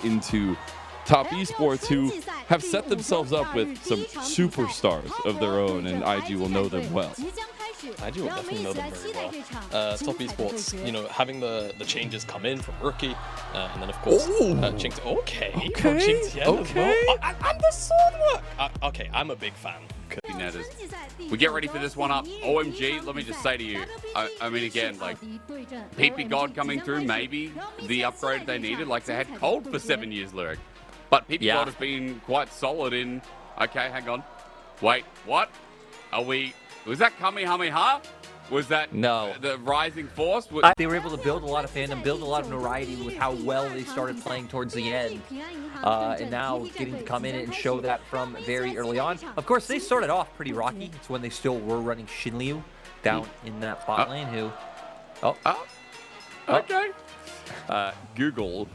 into top esports who have set themselves up with some superstars of their own, and IG will know them well. IG will definitely know them very well. Top esports, you know, having the changes come in from rookie, and then of course Ching. Okay. From Ching as well. And the sword work. Okay, I'm a big fan. We get ready for this one up. OMG, let me just say to you, I mean, again, like, PP God coming through, maybe the upgrade they needed. Like, they had Cold for 7 years, Lyric. But PP God has been quite solid in... Okay, hang on. Wait, what? Are we... Was that Kamehameha? Was that the Rising Force? They were able to build a lot of fandom, build a lot of notoriety with how well they started playing towards the end. And now getting to come in and show that from very early on. Of course, they started off pretty rocky. It's when they still were running Shinryu down in that bot lane who... Okay. Google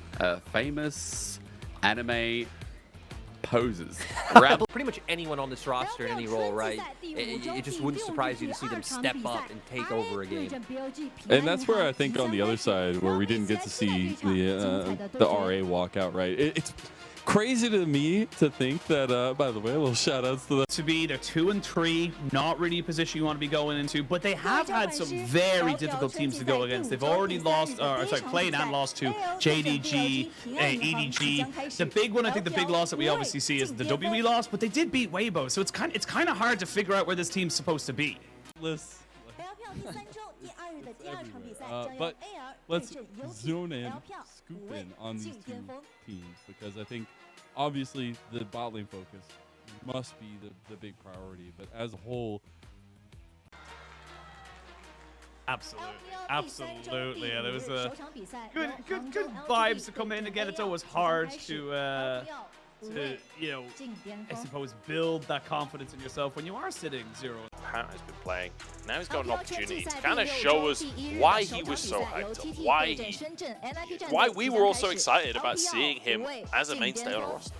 famous anime poses. Pretty much anyone on this roster in any role, right? It just wouldn't surprise you to see them step up and take over a game. And that's where I think on the other side, where we didn't get to see the RA walk out, right? It's crazy to me to think that, by the way, a little shout outs to them. To be, they're 2 and 3, not really a position you want to be going into, but they have had some very difficult teams to go against. They've already lost, played and lost to JDG, EDG. The big one, I think the big loss that we obviously see is the WE loss, but they did beat Weibo, so it's kind of hard to figure out where this team's supposed to be. But let's zone in, scoop in on these two teams, because I think obviously the bot lane focus must be the big priority, but as a whole... Absolutely. Yeah, there was a good vibes to come in. Again, it's always hard to you know, I suppose build that confidence in yourself when you are sitting 0. Pat has been playing. Now he's got an opportunity to kind of show us why he was so hyped up, why we were all so excited about seeing him as a mainstay on a roster.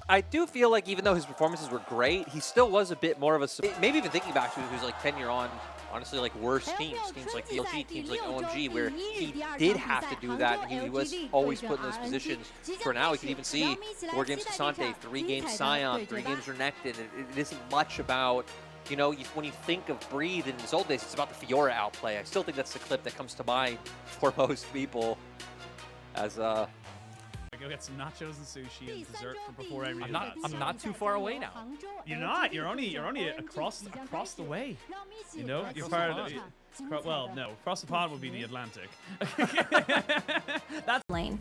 I do feel like even though his performances were great, he still was a bit more of a... Maybe even thinking back to it, he was like tenure on, honestly, like worse teams like DLG, teams like OMG, where he did have to do that, and he was always put in those positions. For now, we can even see 4 games Cassante, 3 games Sion, 3 games Renekton. It isn't much about, you know, when you think of Breathe in his old days, it's about the Fiora outplay. I still think that's the clip that comes to mind for most people as Go get some nachos and sushi and dessert from before I read I'm not too far away now. You're not. You're only across the way. You know, you're part of the, well, no, across the pond would be the Atlantic. That's lane.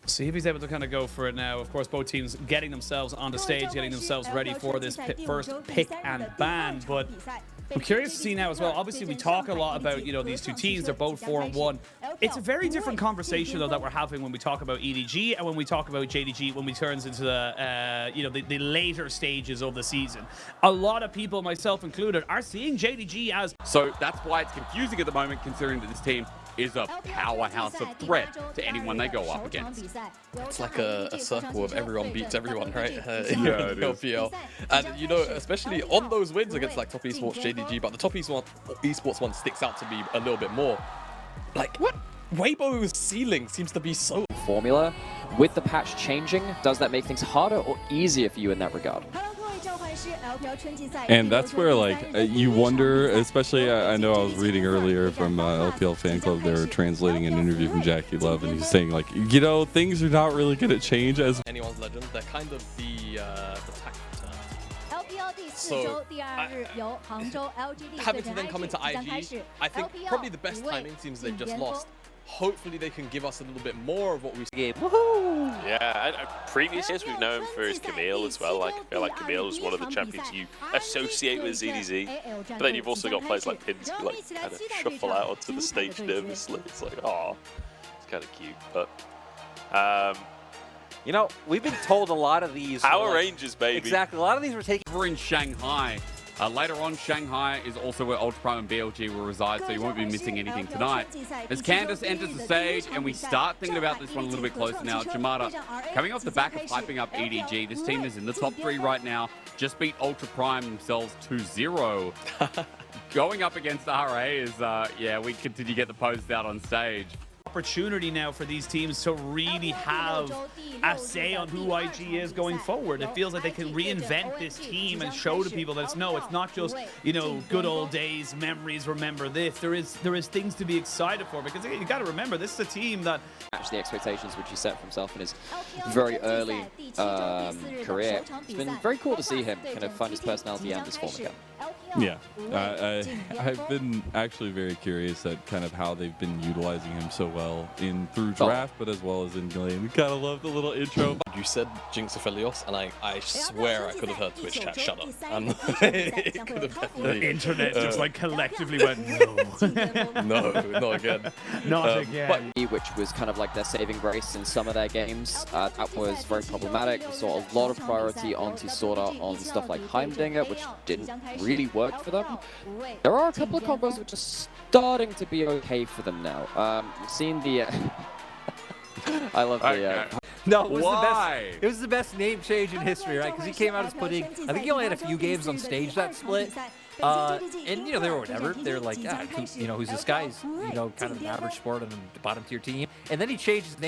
See if he's able to kind of go for it now. Of course, both teams getting themselves on the stage, getting themselves ready for this first pick and ban. But I'm curious to see now as well. Obviously, we talk a lot about, you know, these two teams. They're both 4-1. It's a very different conversation, though, that we're having when we talk about EDG and when we talk about JDG when we turns into the, you know, the later stages of the season. A lot of people, myself included, are seeing JDG as... So that's why it's confusing at the moment, considering that this team is a powerhouse of threat to anyone they go up against. It's like a circle of everyone beats everyone, right? In LPL. And, you know, especially on those wins against like top esports, JDG, but the top esports one sticks out to me a little bit more. Like, what? Weibo's ceiling seems to be so... Formula. With the patch changing, does that make things harder or easier for you in that regard? And that's where, like, you wonder, especially, I know I was reading earlier from LPL Fan Club, they were translating an interview from Jackie Love, and he's saying, like, you know, things are not really going to change as... Anyone's legend, they're kind of the tax return. So, having to then come into IG, I think probably the best timing seems they've just lost. Hopefully they can give us a little bit more of what we see. Yeah, previous years we've known for his Camille as well. Like, I feel like Camille is one of the champions you associate with ZDZ. But then you've also got players like Pins who like kind of shuffle out onto the stage nervously. It's like, oh, it's kind of cute. But you know, we've been told a lot of these. Power Rangers, baby. Exactly. A lot of these were taken. We're in Shanghai. Later on, Shanghai is also where Ultra Prime and BLG will reside, so you won't be missing anything tonight. As Candice enters the stage, and we start thinking about this one a little bit closer now, Jamada, coming off the back of hyping up EDG, this team is in the top 3 right now, just beat Ultra Prime themselves 2-0. Going up against RA is, yeah, we continue to get the posts out on stage. opportunity now for these teams to really have a say on who IG is going forward. It feels like they can reinvent this team and show to people that it's not just, you know, good old days, memories, remember this. There is things to be excited for, because you got to remember, this is a team that match the expectations which he set for himself in his very early career. It's been very cool to see him kind of find his personality and his form again. Yeah, I've been actually very curious at kind of how they've been utilizing him so well through draft, but as well as in lane. We kind of love the little intro. You said Jinx Aphelios, and I swear I could have heard Twitch chat shut up. And it could have definitely. the internet just like collectively went, no. No, not again. Not again. Which was kind of like their saving grace in some of their games. That was very problematic. We saw a lot of priority onto Sorta on stuff like Heimdinger, which didn't really work for them. There are a couple of combos which are starting to be okay for them now. We've seen the... I love the... No, it was the best. It was the best name change in history, right? Because he came out as Pudding. I think he only had a few games on stage that split. And, you know, they were whatever. They were like, yeah, who's this guy? He's, you know, kind of an average sport on a bottom tier team. And then he changed his name